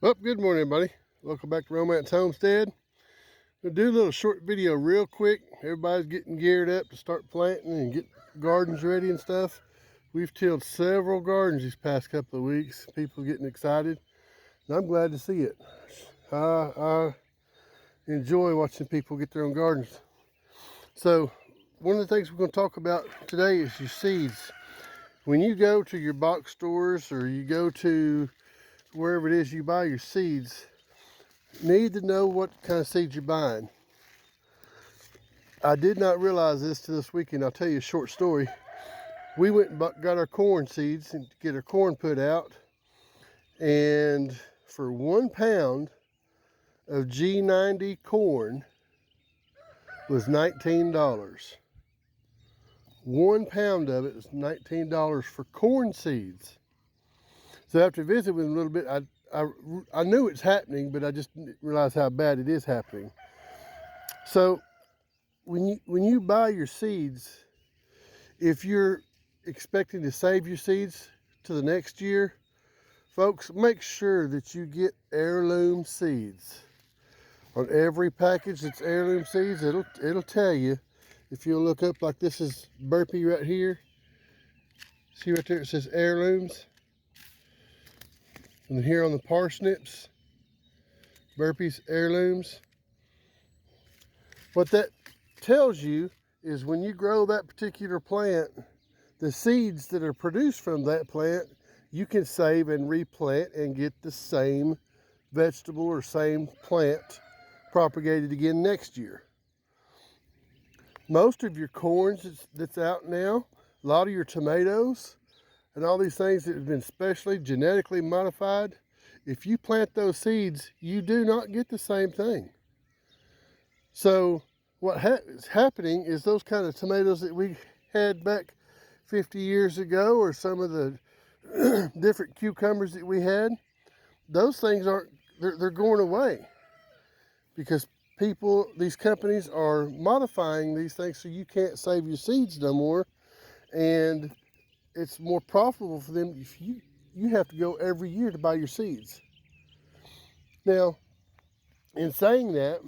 Well, good morning, everybody. Welcome back to Romance Homestead. We'll do a little short video real quick. Everybody's getting geared up to start planting and get gardens ready and stuff. We've tilled several gardens these past couple of weeks. People getting excited, and I'm glad to see it. I enjoy watching people get their own gardens. So, one of the things we're going to talk about today is your seeds. When you go to your box stores or you go to wherever it is you buy your seeds, need to know what kind of seeds you're buying. I did not realize this till this weekend. I'll tell you a short story. We went and got our corn seeds and get our corn put out, and for 1 pound of G90 corn was $19. 1 pound of it was $19 for corn seeds. So after visiting with them a little bit, I knew it's happening, but I just didn't realize how bad it is happening. So when you buy your seeds, if you're expecting to save your seeds to the next year, folks, make sure that you get heirloom seeds. On every package that's heirloom seeds, it'll tell you. If you'll look up, like this is burpee right here. See right there, it says heirlooms. And here on the parsnips, burpees, heirlooms. What that tells you is when you grow that particular plant, the seeds that are produced from that plant, you can save and replant and get the same vegetable or same plant propagated again next year. Most of your corns that's out now, a lot of your tomatoes, and all these things that have been specially genetically modified, if you plant those seeds, you do not get the same thing. So what is happening is those kind of tomatoes that we had back 50 years ago, or some of the different cucumbers that we had, those things they're going away because these companies are modifying these things so you can't save your seeds no more, and it's more profitable for them if you have to go every year to buy your seeds. Now, in saying that,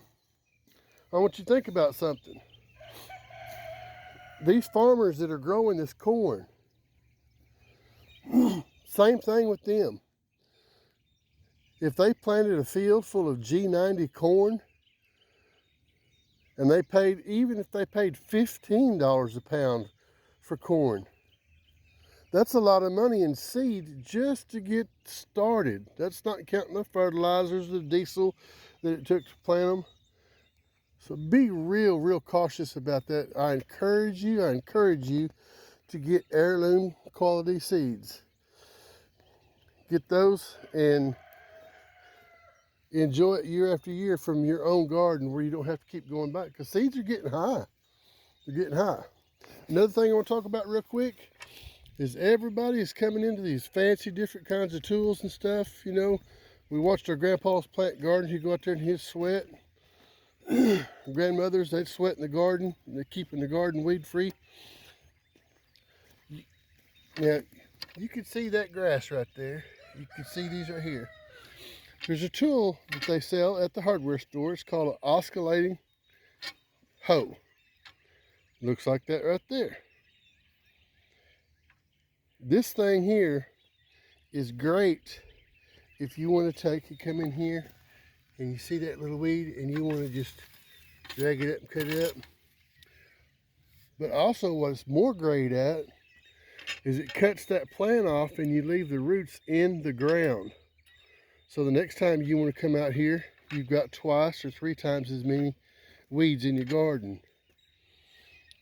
I want you to think about something. These farmers that are growing this corn, same thing with them. If they planted a field full of G90 corn, and even if they paid $15 a pound for corn, that's a lot of money in seed just to get started. That's not counting the fertilizers, the diesel that it took to plant them. So be real cautious about that. I encourage you to get heirloom quality seeds. Get those and enjoy it year after year from your own garden where you don't have to keep going back, because seeds are getting high. They're getting high. Another thing I want to talk about real quick is everybody is coming into these fancy different kinds of tools and stuff. You know, we watched our grandpas plant gardens. He'd go out there and he'd sweat. Grandmothers, they'd sweat in the garden. They're keeping the garden weed free. Now, you can see that grass right there. You can see these right here. There's a tool that they sell at the hardware store. It's called an oscillating hoe. Looks like that right there. This thing here is great if you want to come in here and you see that little weed and you want to just drag it up and cut it up. But also what's more great at is it cuts that plant off and you leave the roots in the ground. So the next time you want to come out here, you've got 2 or 3 times as many weeds in your garden.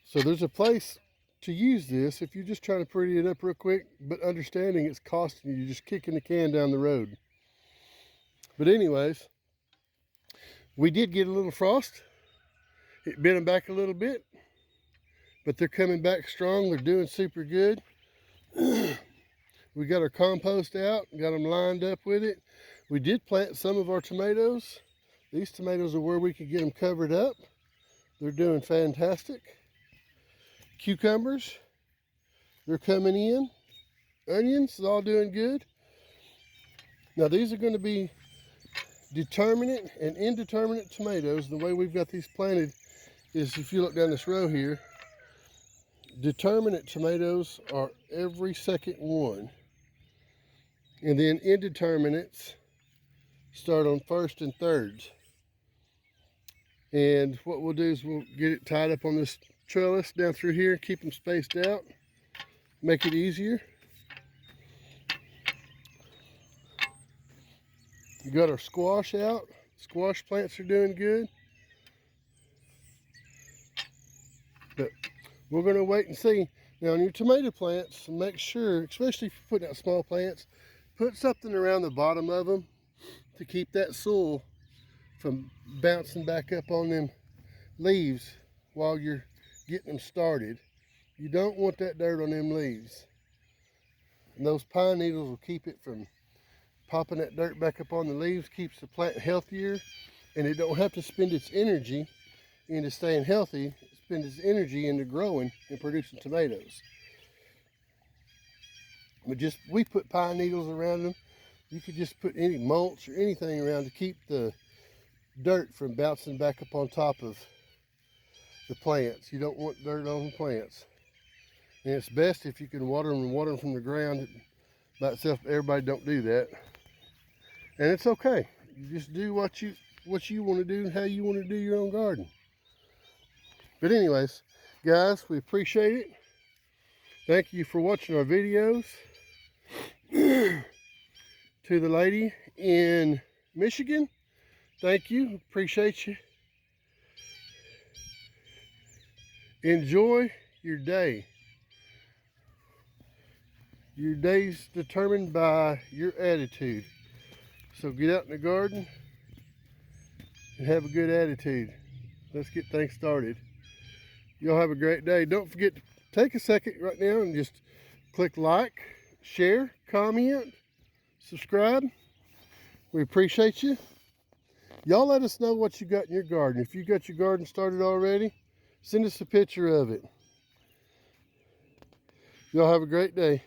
So there's a place to use this if you're just trying to pretty it up real quick, but understanding it's costing you, just kicking the can down the road. But anyways, we did get a little frost. It bent them back a little bit, but they're coming back strong. They're doing super good. We got our compost out, got them lined up with it. We did plant some of our tomatoes. These tomatoes are where we could get them covered up. They're doing fantastic. Cucumbers, they're coming in. Onions is all doing good. Now these are going to be Determinate and indeterminate tomatoes, the way we've got these planted is, if you look down this row here, determinate tomatoes are every second one. And then indeterminates start on first and thirds. And what we'll do is we'll get it tied up on this trellis down through here, keep them spaced out, make it easier. We got our squash out. Squash plants are doing good. But we're going to wait and see. Now on your tomato plants, make sure, especially if you're putting out small plants, put something around the bottom of them to keep that soil from bouncing back up on them leaves while you're getting them started. You don't want that dirt on them leaves. And those pine needles will keep it from popping that dirt back up on the leaves, keeps the plant healthier, and it don't have to spend its energy into staying healthy, spend its energy into growing and producing tomatoes. But we put pine needles around them. You could just put any mulch or anything around to keep the dirt from bouncing back up on top of the plants. You don't want dirt on the plants. And it's best if you can water them from the ground by itself. Everybody don't do that. And it's okay. You just do what you want to do and how you want to do your own garden. But anyways, guys, we appreciate it. Thank you for watching our videos. To the lady in Michigan, thank you. Appreciate you. Enjoy your day. Your day's determined by your attitude. So get out in the garden and have a good attitude. Let's get things started. Y'all have a great day. Don't forget to take a second right now and just click like, share, comment, subscribe. We appreciate you. Y'all let us know what you got in your garden. If you got your garden started already, send us a picture of it. Y'all have a great day.